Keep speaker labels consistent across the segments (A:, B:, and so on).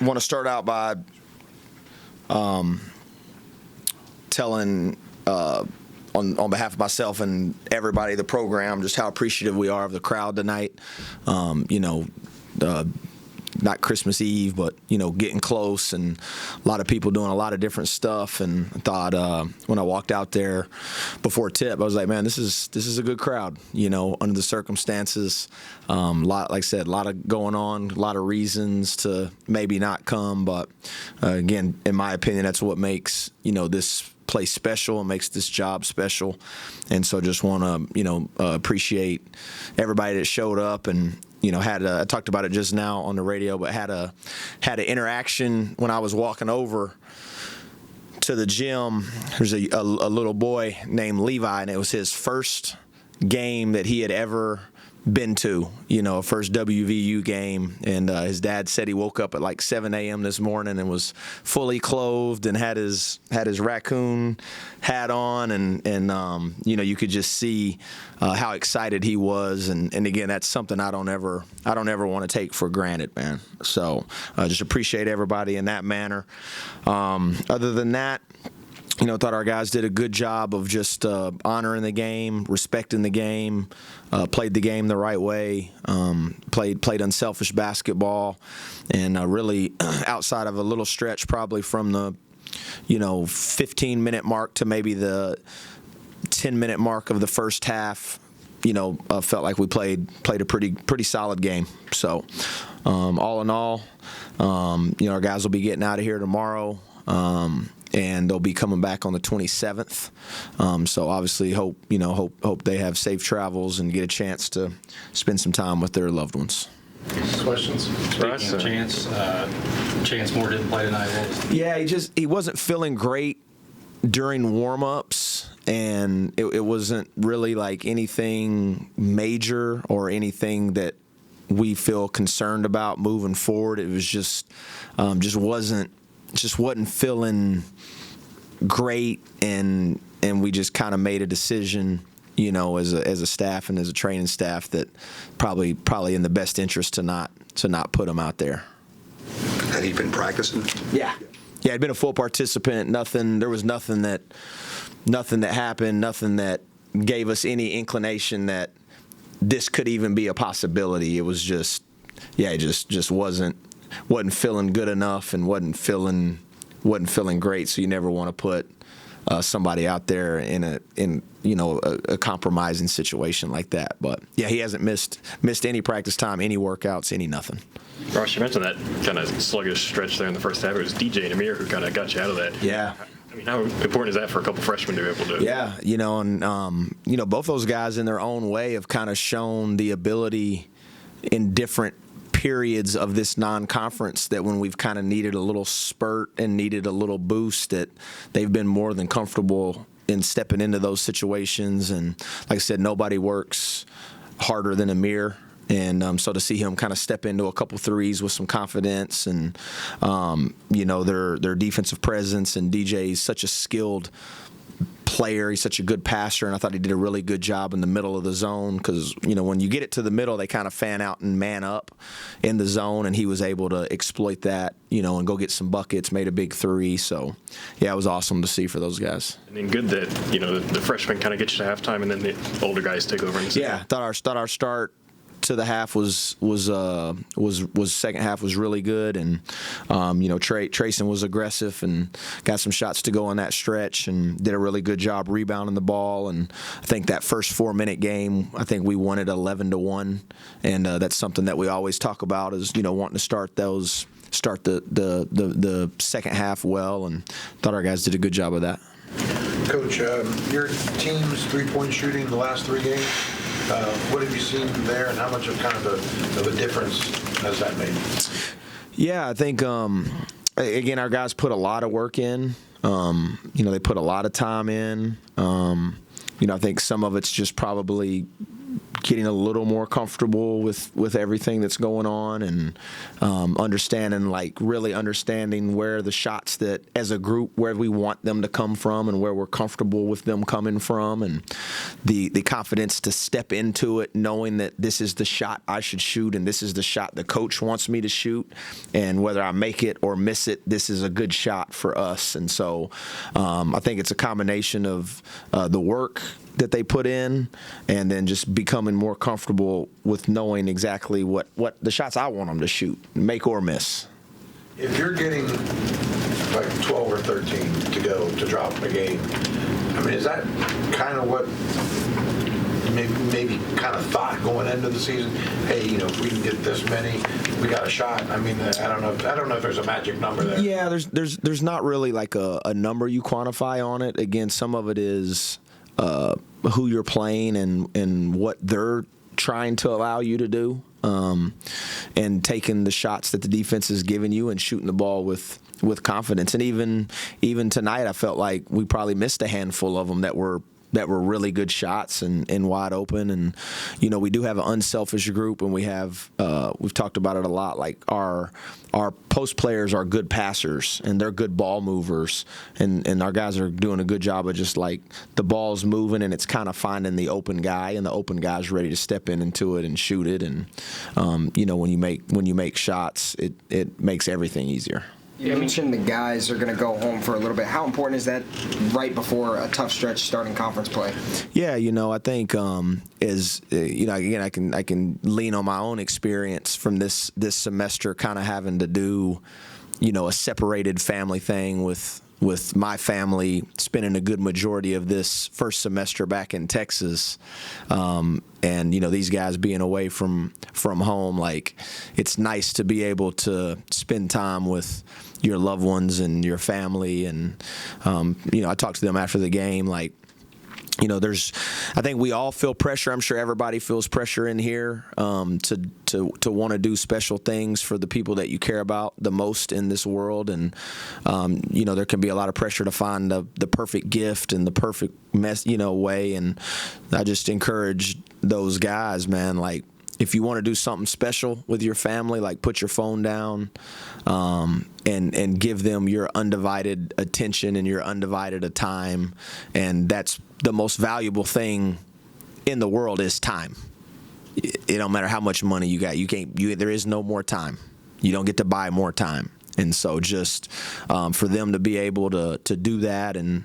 A: want to start out by telling on behalf of myself and everybody at the program just how appreciative we are of the crowd tonight. Not Christmas Eve, but, getting close and a lot of people doing a lot of different stuff. And I thought when I walked out there before tip, I was like, man, this is a good crowd, under the circumstances. Like I said, a lot of going on, a lot of reasons to maybe not come. But, again, in my opinion, that's what makes, this place special and makes this job special. And so just want to, appreciate everybody that showed up and, I talked about it just now on the radio, but had an interaction when I was walking over to the gym. There's a little boy named Levi, and it was his first game that he had ever been to, a first WVU game. And his dad said he woke up at like 7 a.m. this morning and was fully clothed and had his raccoon hat on. And you could just see how excited he was. And again, that's something I don't ever want to take for granted, man. So just appreciate everybody in that manner. Other than that, thought our guys did a good job of just honoring the game, respecting the game, played the game the right way, played unselfish basketball, and really outside of a little stretch probably from the 15-minute mark to maybe the 10-minute mark of the first half, felt like we played a pretty solid game. So all in all, our guys will be getting out of here tomorrow. And they'll be coming back on the 27th. So obviously hope they have safe travels and get a chance to spend some time with their loved ones.
B: Questions?
C: Speaking of Chance Moore didn't play tonight.
A: Yeah, he wasn't feeling great during warm-ups, and it wasn't really like anything major or anything that we feel concerned about moving forward. It was just wasn't feeling great, and we just kind of made a decision, as a staff and as a training staff that probably in the best interest to not put him out there.
B: Had he been practicing?
A: Yeah, I'd been a full participant. There was nothing that happened, nothing that gave us any inclination that this could even be a possibility. It was just wasn't feeling good enough and wasn't feeling great. So you never want to put somebody out there in a compromising situation like that. But yeah, he hasn't missed any practice time, any workouts, any nothing.
D: Ross, you mentioned that kind of sluggish stretch there in the first half. It was DJ and Amir who kind of got you out of that.
A: Yeah.
D: I mean, how important is that for a couple freshmen to be able to do?
A: Yeah, and both those guys in their own way have kind of shown the ability in different periods of this non-conference that when we've kind of needed a little spurt and needed a little boost, that they've been more than comfortable in stepping into those situations. And like I said, nobody works harder than Amir. And so to see him kind of step into a couple threes with some confidence and, their defensive presence, and DJ's such a skilled player. He's such a good passer, and I thought he did a really good job in the middle of the zone because, when you get it to the middle, they kind of fan out and man up in the zone, and he was able to exploit that, and go get some buckets, made a big three. So, yeah, it was awesome to see for those guys.
D: And then good that, the freshmen kind of get you to halftime and then the older guys take over.
A: Yeah, thought our start to the half was second half was really good, and Trayson was aggressive and got some shots to go on that stretch and did a really good job rebounding the ball. And I think that first 4-minute game, I think we won it 11-1, and that's something that we always talk about is wanting to start the second half well, and thought our guys did a good job of that.
E: Coach, your team's three-point shooting the last 3 games. What have you seen there, and how much of a difference has that made?
A: Yeah, I think again our guys put a lot of work in. They put a lot of time in. I think some of it's just probably getting a little more comfortable with everything that's going on, and really understanding where the shots that as a group where we want them to come from and where we're comfortable with them coming from, and the confidence to step into it knowing that this is the shot I should shoot and this is the shot the coach wants me to shoot, and whether I make it or miss it, this is a good shot for us. And so I think it's a combination of the work that they put in, and then just becoming more comfortable with knowing exactly what the shots I want them to shoot, make or miss.
E: If you're getting like 12 or 13 to go to drop a game, I mean, is that kind of what maybe kind of thought going into the season? Hey, if we can get this many, we got a shot. I mean, I don't know if there's a magic number there.
A: Yeah, there's not really like a number you quantify on it. Again, some of it is who you're playing and what they're trying to allow you to do, and taking the shots that the defense is giving you and shooting the ball with confidence. And even tonight, I felt like we probably missed a handful of them that were really good shots and wide open. And we do have an unselfish group, and we've talked about it a lot. Like our post players are good passers and they're good ball movers, and our guys are doing a good job of just like the ball's moving and it's kind of finding the open guy, and the open guy's ready to step into it and shoot it. And when you make shots, it makes everything easier.
F: You mentioned the guys are going to go home for a little bit. How important is that right before a tough stretch starting conference play? Yeah,
A: I think again, I can lean on my own experience from this semester, kind of having to do, a separated family thing with my family, spending a good majority of this first semester back in Texas, and these guys being away from home. Like, it's nice to be able to spend time with your loved ones and your family. And I talked to them after the game, like, I think we all feel pressure. I'm sure everybody feels pressure in here to want to do special things for the people that you care about the most in this world. And, there can be a lot of pressure to find the perfect gift and the perfect way. And I just encourage those guys, man, like, if you want to do something special with your family, like, put your phone down and give them your undivided attention and your undivided time. And that's the most valuable thing in the world is time. It don't matter how much money you got. There is no more time. You don't get to buy more time. And so just for them to be able to do that and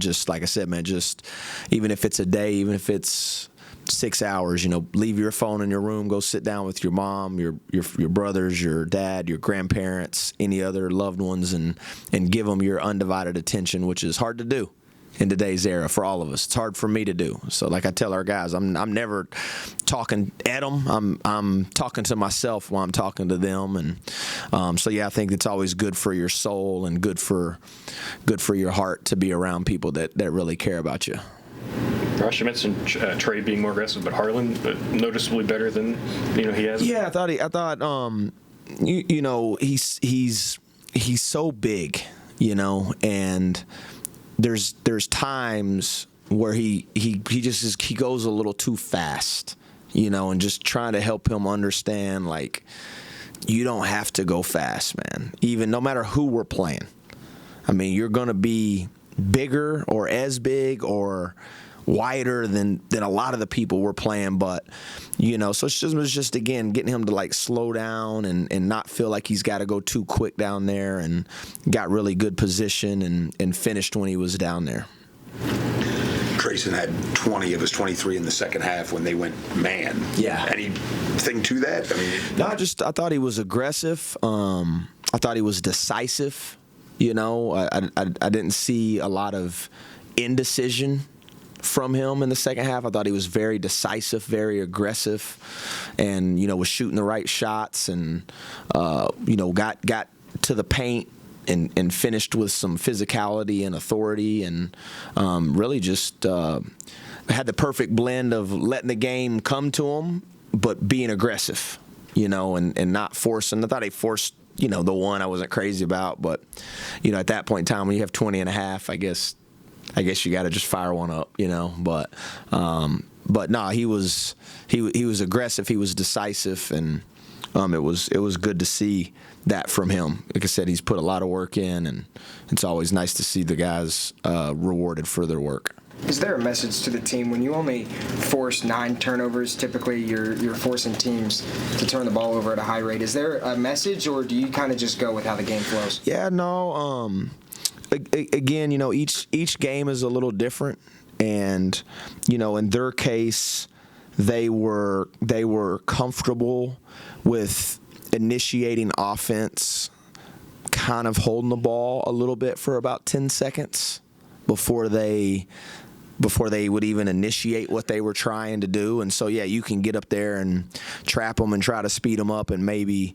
A: just like I said, man, just even if it's a day, even if it's 6 hours, leave your phone in your room, go sit down with your mom, your brothers, your dad, your grandparents, any other loved ones, and give them your undivided attention, which is hard to do in today's era for all of us. It's hard for me to do. So like I tell our guys, I'm never talking at them. I'm talking to myself while I'm talking to them. And I think it's always good for your soul and good for your heart to be around people that really care about you.
D: Ross, you mentioned Trey being more aggressive, but Harlan noticeably better than he has.
A: Yeah, I thought he's so big, and there's times where he goes a little too fast, and just trying to help him understand, like, you don't have to go fast, man. Even no matter who we're playing. I mean, you're going to be bigger or as big or wider than a lot of the people we're playing, but so it was just again getting him to like slow down and not feel like he's got to go too quick down there, and got really good position and finished when he was down there.
B: Trayson had 20 of his 23 in the second half when they went man.
A: Yeah.
B: Anything to that? I mean,
A: no, I thought he was aggressive. I thought he was decisive. I didn't see a lot of indecision from him in the second half. I thought he was very decisive, very aggressive, and was shooting the right shots, and got to the paint and finished with some physicality and authority, and really just had the perfect blend of letting the game come to him but being aggressive, and not forcing. I thought he forced the one I wasn't crazy about, but at that point in time when you have 20 and a half, I guess you got to just fire one up, but but nah, he was aggressive. He was decisive, and it was good to see that from him. Like I said, he's put a lot of work in, and it's always nice to see the guys rewarded for their work.
F: Is there a message to the team when you only force 9 turnovers? Typically, you're forcing teams to turn the ball over at a high rate. Is there a message, or do you kind of just go with how the game flows?
A: Yeah, no. Again, each game is a little different, and in their case, they were comfortable with initiating offense, kind of holding the ball a little bit for about 10 seconds before they would even initiate what they were trying to do. And so, yeah, you can get up there and trap them and try to speed them up and maybe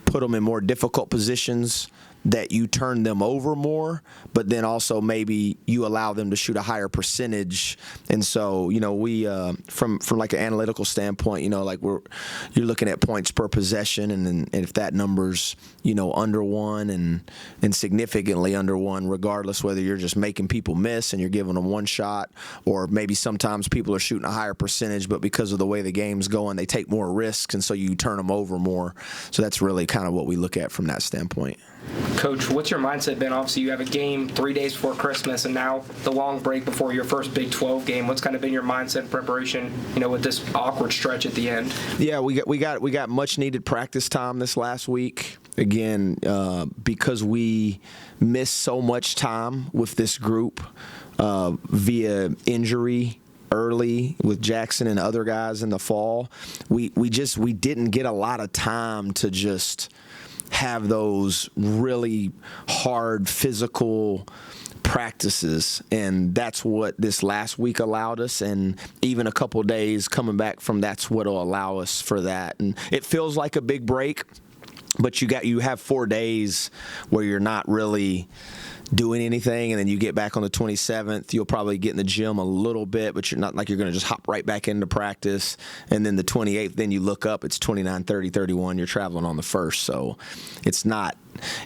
A: put them in more difficult positions that you turn them over more, but then also maybe you allow them to shoot a higher percentage. And so, we from like an analytical standpoint, like you're looking at points per possession, and if that number's under 1 and significantly under 1, regardless whether you're just making people miss and you're giving them one shot, or maybe sometimes people are shooting a higher percentage, but because of the way the game's going, they take more risks, and so you turn them over more. So that's really kind of what we look at from that standpoint.
G: Coach, what's your mindset been? Obviously, you have a game 3 days before Christmas, and now the long break before your first Big 12 game. What's kind of been your mindset and preparation, with this awkward stretch at the end? Yeah,
A: we got much needed practice time this last week. Again, because we missed so much time with this group via injury early with Jackson and other guys in the fall, we didn't get a lot of time to just have those really hard physical practices, and that's what this last week allowed us, and even a couple days coming back from that's what will allow us for that. And it feels like a big break, but you have 4 days where you're not really doing anything, and then you get back on the 27th. You'll probably get in the gym a little bit, but you're not like you're going to just hop right back into practice. And then the 28th, then you look up, it's 29, 30, 31. You're traveling on the 1st, so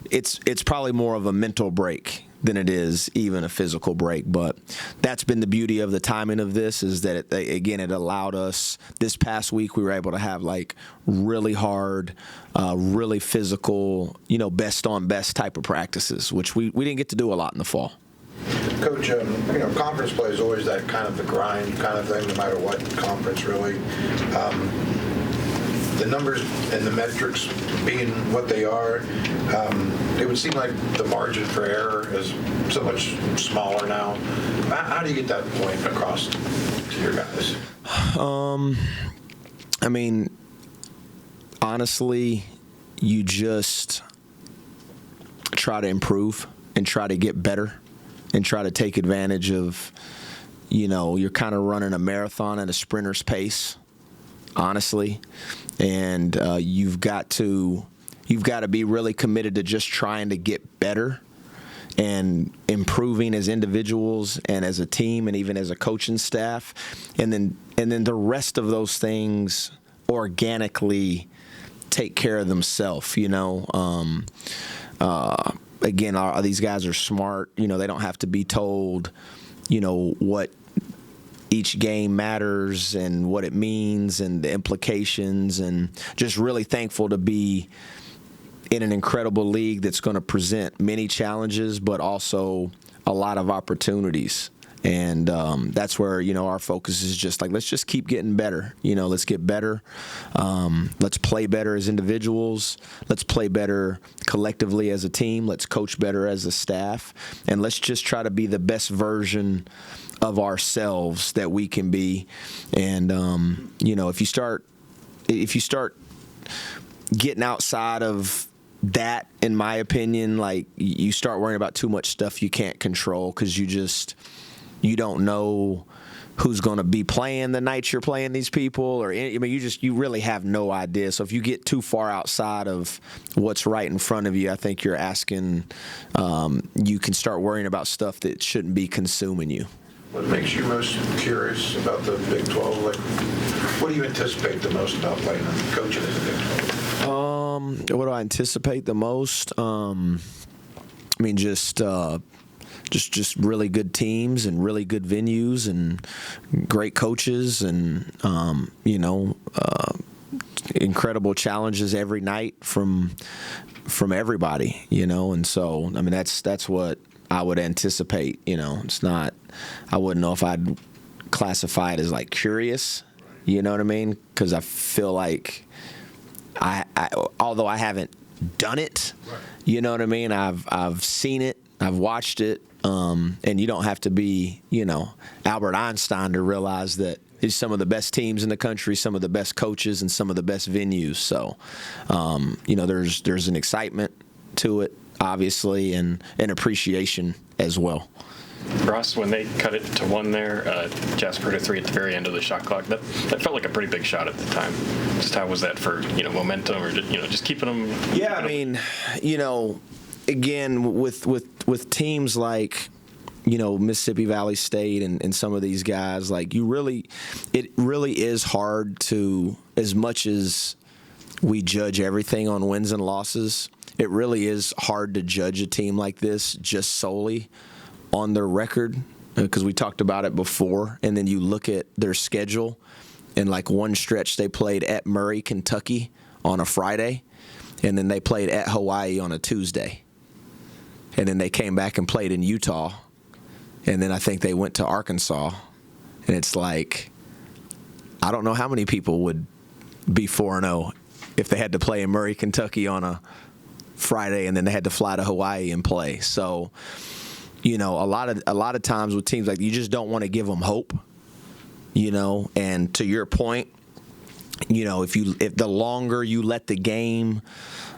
A: it's probably more of a mental break than it is even a physical break. But that's been the beauty of the timing of this, is that it allowed us this past week. We were able to have like really hard, really physical, best on best type of practices, which we didn't get to do a lot in the fall.
E: Coach, conference play is always that kind of the grind kind of thing, no matter what conference really. The numbers and the metrics being what they are, it would seem like the margin for error is so much smaller now. How do you get that point across to your guys?
A: Honestly, you just try to improve and try to get better and try to take advantage of, you're kind of running a marathon at a sprinter's pace, honestly. And you've got to be really committed to just trying to get better and improving as individuals and as a team and even as a coaching staff. And then the rest of those things organically take care of themselves, Again, these guys are smart. They don't have to be told, what each game matters and what it means and the implications, and just really thankful to be in an incredible league that's going to present many challenges but also a lot of opportunities. And that's where, our focus is just like, let's just keep getting better. Let's get better. Let's play better as individuals. Let's play better collectively as a team. Let's coach better as a staff. And let's just try to be the best version of ourselves that we can be. And, if you start getting outside of that, in my opinion, like you start worrying about too much stuff you can't control, because you don't know who's going to be playing the night you're playing these people, or you really have no idea. So if you get too far outside of what's right in front of you, I think you're asking. You can start worrying about stuff that shouldn't be consuming you.
E: What makes you most curious about the Big 12? Like, what do you anticipate the most about playing and coaching as a Big 12?
A: What do I anticipate the most? just really good teams and really good venues and great coaches and incredible challenges every night from everybody, and so I mean that's what I would anticipate. It's not. I wouldn't know if I'd classify it as like curious. You know what I mean? Because I feel like I although I haven't done it, you know what I mean? I've seen it, I've watched it, and you don't have to be Albert Einstein to realize that it's some of the best teams in the country, some of the best coaches, and some of the best venues. So, there's an excitement to it, obviously, and an appreciation as well.
D: Ross, when they cut it to 1 there, Jasper to 3 at the very end of the shot clock, that felt like a pretty big shot at the time. Just how was that for momentum or just keeping them?
A: Yeah, I mean, again with teams like Mississippi Valley State and some of these guys, like it really is hard to, as much as we judge everything on wins and losses, it really is hard to judge a team like this just solely on their record, because we talked about it before, and then you look at their schedule, and like one stretch they played at Murray, Kentucky on a Friday, and then they played at Hawaii on a Tuesday, and then they came back and played in Utah, and then I think they went to Arkansas, and it's like, I don't know how many people would be 4-0 if they had to play in Murray, Kentucky on a Friday, and then they had to fly to Hawaii and play. So, a lot of times with teams, like, you just don't want to give them hope, and to your point, if the longer you let the game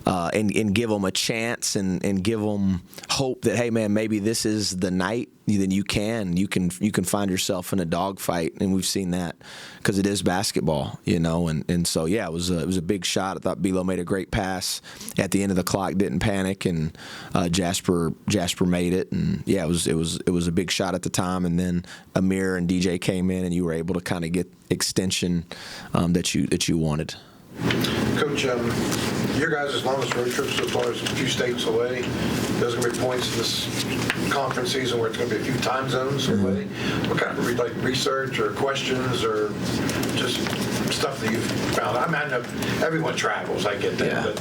A: and give them a chance and give them hope that, hey man, maybe this is the night, then you can find yourself in a dogfight, and we've seen that because it is basketball, and so yeah, it was a big shot. I thought Belo made a great pass at the end of the clock, didn't panic, and Jasper made it, and yeah, it was a big shot at the time, and then Amir and DJ came in, and you were able to kind of get extension that you wanted.
E: Coach, your guys' longest road trip so far is a few states away. There's going to be points in this conference season where it's going to be a few time zones away. What kind of research or questions or just stuff that you've found? I know everyone travels, I get that,
A: Yeah.
E: but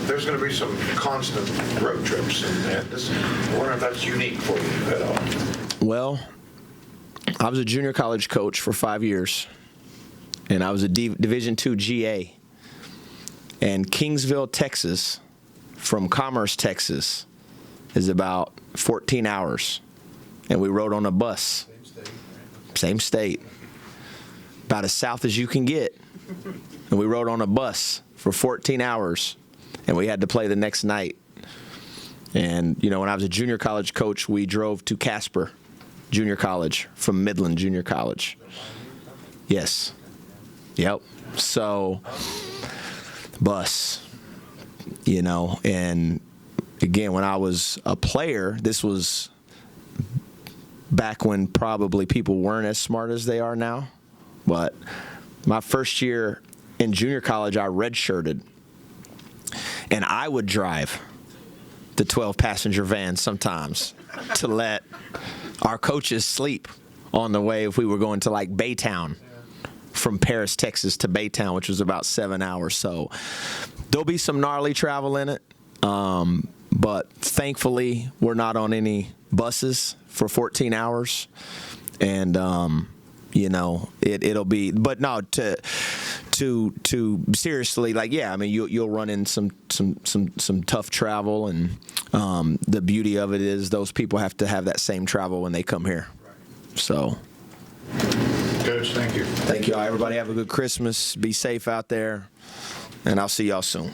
E: there's going to be some constant road trips, and I wonder if that's unique for you at all.
A: Well, I was a junior college coach for 5 years, and I was a Division II GA. And Kingsville, Texas, from Commerce, Texas, is about 14 hours. And we rode on a bus. Same state. About as south as you can get. And we rode on a bus for 14 hours. And we had to play the next night. And, when I was a junior college coach, we drove to Casper Junior College from Midland Junior College. Yes. Yep. So, bus, and again, when I was a player, this was back when probably people weren't as smart as they are now. But my first year in junior college, I redshirted, and I would drive the 12-passenger van sometimes to let our coaches sleep on the way if we were going to like Baytown. From Paris, Texas to Baytown, which was about 7 hours. So there'll be some gnarly travel in it. But thankfully, we're not on any buses for 14 hours. And, it'll be, but no, to seriously, like, yeah, I mean, you'll run in some tough travel. And the beauty of it is those people have to have that same travel when they come here. So.
E: Coach, thank you.
A: Thank you all. Everybody have a good Christmas. Be safe out there, and I'll see y'all soon.